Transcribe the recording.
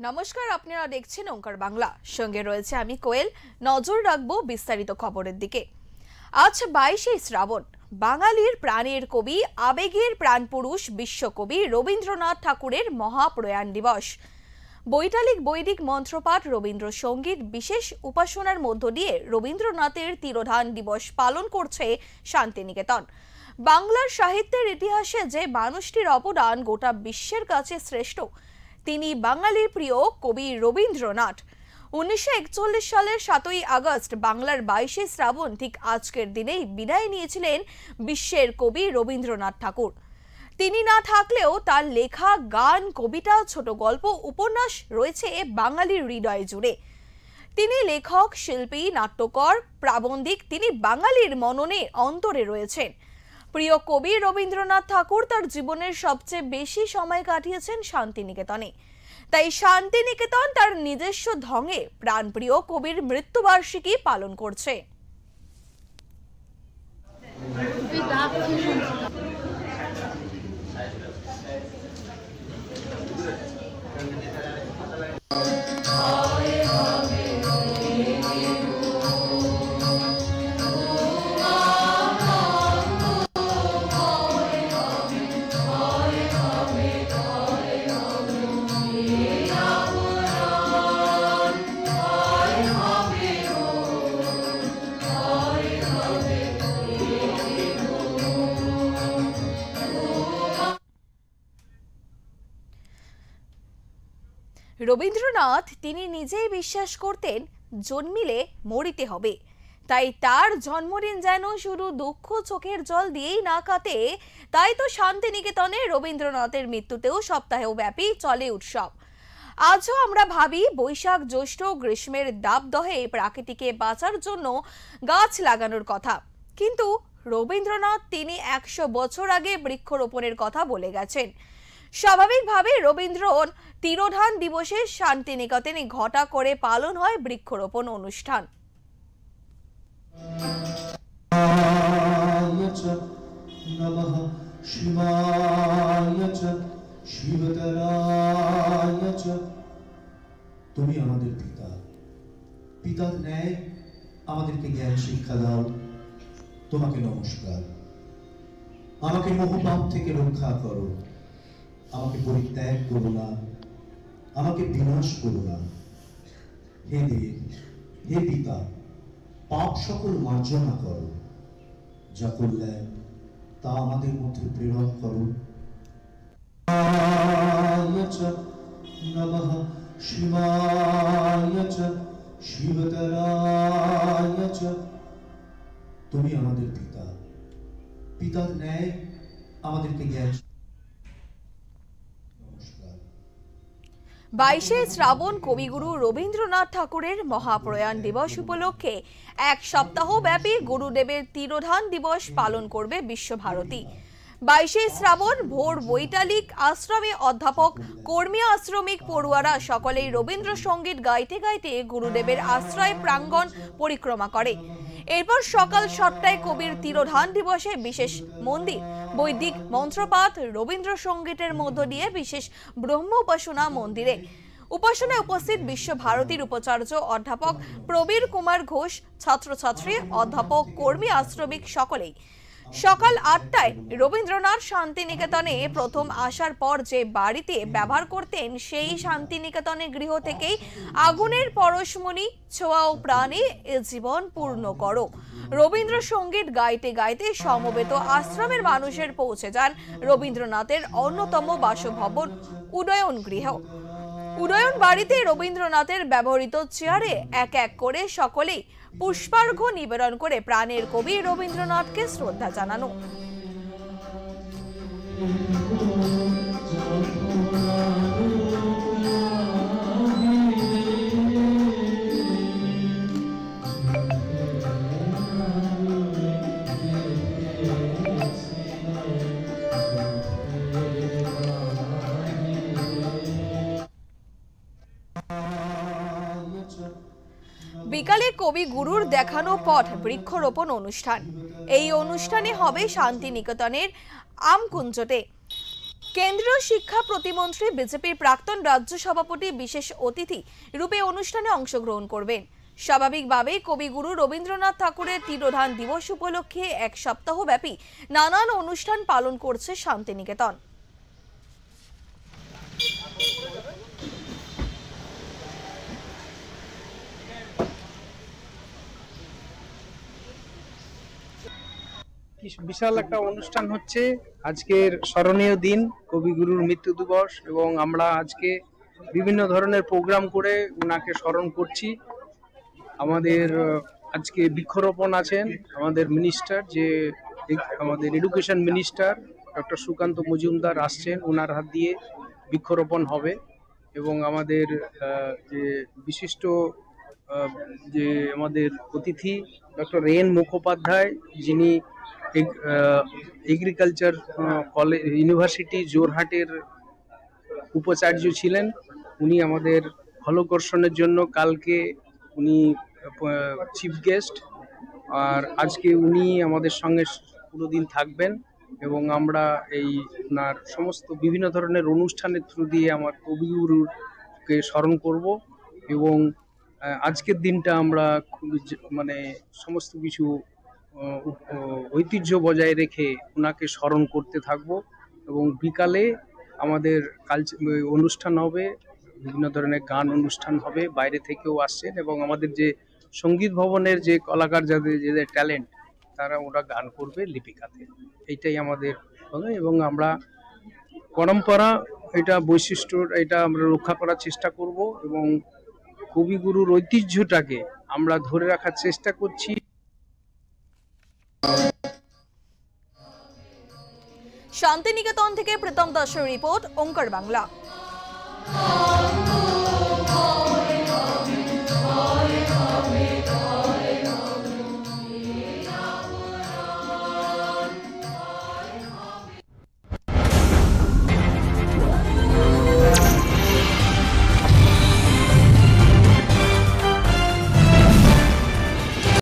নমস্কার, আপনারা দেখছেন ওঙ্কার বাংলা। সঙ্গে রয়েছে আমি কোয়েল। নজর রাখবো বিস্তারিত খবরের দিকে। আজ 22শে শ্রাবণ, বাঙালির প্রাণের কবি, আবেগের প্রাণপুরুষ বিশ্বকবি রবীন্দ্রনাথ ঠাকুরের মহাপ্রয়াণ দিবস। বৈতালিক বৈদিক মন্ত্রপাঠ, রবীন্দ্রসঙ্গীত, বিশেষ উপাসনার মধ্য দিয়ে রবীন্দ্রনাথের তিরোধান দিবস পালন করছে শান্তিনিকেতন। বাংলার সাহিত্যের ইতিহাসে যে মানুষটির অবদান গোটা বিশ্বের কাছে শ্রেষ্ঠ, তিনি বাঙালির প্রিয় কবি রবীন্দ্রনাথ। 1941 সালের 7ই আগস্ট বাংলার 22শে শ্রাবণ, ঠিক আজকের দিনেই বিদায় নিয়েছিলেন বিশ্বের কবি রবীন্দ্রনাথ ঠাকুর। তিনি না থাকলেও তার লেখা গান, কবিতা, ছোট গল্প, উপন্যাস রয়েছে বাঙালির হৃদয় জুড়ে। তিনি লেখক, শিল্পী, নাট্যকার, প্রাবন্ধিক, তিনি বাঙালির মননে অন্তরে রয়েছেন। প্রিয় কবি রবীন্দ্রনাথ ঠাকুর তার জীবনের সবচেয়ে বেশি সময় কাটিয়েছেন শান্তিনিকেতনে। তাই শান্তিনিকেতন তার নিজস্ব ঢঙে প্রাণপ্রিয় কবির মৃত্যুবার্ষিকী পালন করছে। রবীন্দ্রনাথ তিনি নিজেই বিশ্বাস করতেন, জন্মিলে মরিতে হবে। তাই তার জন্মদিন যেন শুধু দুঃখ চোখের জল দিয়েই না কাটে। তাই তো শান্তিনিকেতনে রবীন্দ্রনাথের মৃত্যুতেও সপ্তাহ ব্যাপী চলে উৎসব। আজও আমরা ভাবি বৈশাখ, জ্যৈষ্ঠ, গ্রীষ্মের দাবদহে প্রাকৃতিকে বাঁচার জন্য গাছ লাগানোর কথা, কিন্তু রবীন্দ্রনাথ তিনি 100 বছর আগে বৃক্ষরোপণের কথা বলে গেছেন। স্বাভাবিকভাবে রবীন্দ্র তিরোধান দিবসে শান্তিনিকেতনে ঘটা করে পালন হয় বৃক্ষরোপণ অনুষ্ঠান। তুমি আমাদের পিতা, পিতার ন্যায় আমাদেরকে জ্ঞান শিক্ষা দাও। তোমাকে নমস্কার। আমাকে মোহপাপ থেকে রক্ষা করো, আমাকে পরিত্যাগ করো না, আমাকে বিনাশ করো না। হে দেব, হে পিতা, পাপ সকল মার্জনা করো, যা কল্যাণ তা আমাদের মধ্যে প্রেরণ করো। নমঃ শিবায় চ শিবতরায় চ। তুমি আমাদের পিতা, পিতার ন্যায় আমাদেরকে জ্ঞান। 22শে শ্রাবণ কবিগুরু রবীন্দ্রনাথ ঠাকুরের মহাপ্রয়াণ দিবস উপলক্ষে এক সপ্তাহ ব্যাপী গুরুদেবের তিরোধান দিবস পালন করবে বিশ্বভারতী। 22শে শ্রাবণ ভোর বৈতালিক আশ্রমে অধ্যাপক, কর্মী, আশ্রমিক, পড়ুয়ারা সকলেই রবীন্দ্রসঙ্গীত গাইতে গাইতে গুরুদেবের আশ্রয় প্রাঙ্গণ পরিক্রমা করে। এরপর সকাল 7টায় কবির তিরোধান দিবসে বিশেষ মন্দির, বৈদিক মন্ত্রপাঠ, রবীন্দ্রসঙ্গীতের মধ্য দিয়ে বিশেষ ব্রহ্ম উপাসনা মন্দিরে উপাসনায় উপস্থিত বিশ্বভারতীর উপাচার্য অধ্যাপক প্রবীর কুমার ঘোষ, ছাত্রছাত্রী, অধ্যাপক, কর্মী, আশ্রমিক সকলেই। সকাল 8টায় রবীন্দ্রনাথ শান্তিনিকেতনে প্রথম আসার পর যে বাড়িতে ব্যবহার করতেন, সেই শান্তিনিকেতনের গৃহ থেকেই আগুনের পরশমণি ছোঁয়া ও প্রাণে এ জীবন পূর্ণ করো রবীন্দ্রসঙ্গীত গাইতে গাইতে সমবেত আশ্রমের মানুষের পৌঁছে যান রবীন্দ্রনাথের অন্যতম বাসভবন উদয়ন গৃহ। উদয়ন বাড়িতে রবীন্দ্রনাথের ব্যবহৃত চেয়ারে এক এক করে সকলেই পুষ্পার্ঘ্য নিবেদন করে প্রাণের কবি রবীন্দ্রনাথকে শ্রদ্ধা জানানো। বিকালে কবি গুরুর দেখানো পথ বৃক্ষরোপণ অনুষ্ঠান। এই অনুষ্ঠানে হবে শান্তিনিকেতনের আমকুঞ্জতে। কেন্দ্রীয় শিক্ষা প্রতিমন্ত্রী বিজেপির প্রাক্তন রাজ্য সভাপতি বিশেষ অতিথি রূপে অনুষ্ঠানে অংশগ্রহণ করবেন। স্বাভাবিকভাবেই কবিগুরু রবীন্দ্রনাথ ঠাকুরের তিরোধান দিবস উপলক্ষে এক সপ্তাহব্যাপী নানান অনুষ্ঠান পালন করছে শান্তিনিকেতন। বিশাল একটা অনুষ্ঠান হচ্ছে, আজকের স্মরণীয় দিন কবিগুরুর মৃত্যু দিবস, এবং আমরা আজকে বিভিন্ন ধরনের প্রোগ্রাম করে ওনাকে স্মরণ করছি। আমাদের আজকে বৃক্ষরোপণ আছেন আমাদের মিনিস্টার, যে আমাদের education minister doctor Sukanta Majumdar আসছেন, ওনার হাত দিয়ে বৃক্ষরোপণ হবে। এবং আমাদের যে বিশিষ্ট যে আমাদের অতিথি ডক্টর এন মুখোপাধ্যায়, যিনি এগ্রিকালচার কলেজ ইউনিভার্সিটি জোরহাটের উপাচার্য ছিলেন, উনি আমাদের ফলকর্ষণের জন্য কালকে উনি চিফ গেস্ট, আর আজকে উনি আমাদের সঙ্গে পুরো দিন থাকবেন। এবং আমরা এই ওনার সমস্ত বিভিন্ন ধরনের অনুষ্ঠানের থ্রু দিয়ে আমার কবিগুরুকে স্মরণ করব। এবং আজকের দিনটা আমরা মানে সমস্ত কিছু ঐতিহ্য বজায় রেখে ওনাকে স্মরণ করতে থাকব। এবং বিকালে আমাদের অনুষ্ঠান হবে, বিভিন্ন ধরনের গান অনুষ্ঠান হবে, বাইরে থেকেও আসছেন, এবং আমাদের যে সঙ্গীত ভবনের যে কলাকার যাদের ট্যালেন্ট, ওরা গান করবে লিপিকাতে। এইটাই আমাদের হবে। এবং আমরা পরম্পরা, এটা বৈশিষ্ট্য, এটা আমরা রক্ষা করার চেষ্টা করব, এবং কবিগুরুর ঐতিহ্যটাকে আমরা ধরে রাখার চেষ্টা করছি। শান্তিনিকেতন থেকে প্রীতম দাসের রিপোর্ট, ওঙ্কার বাংলা।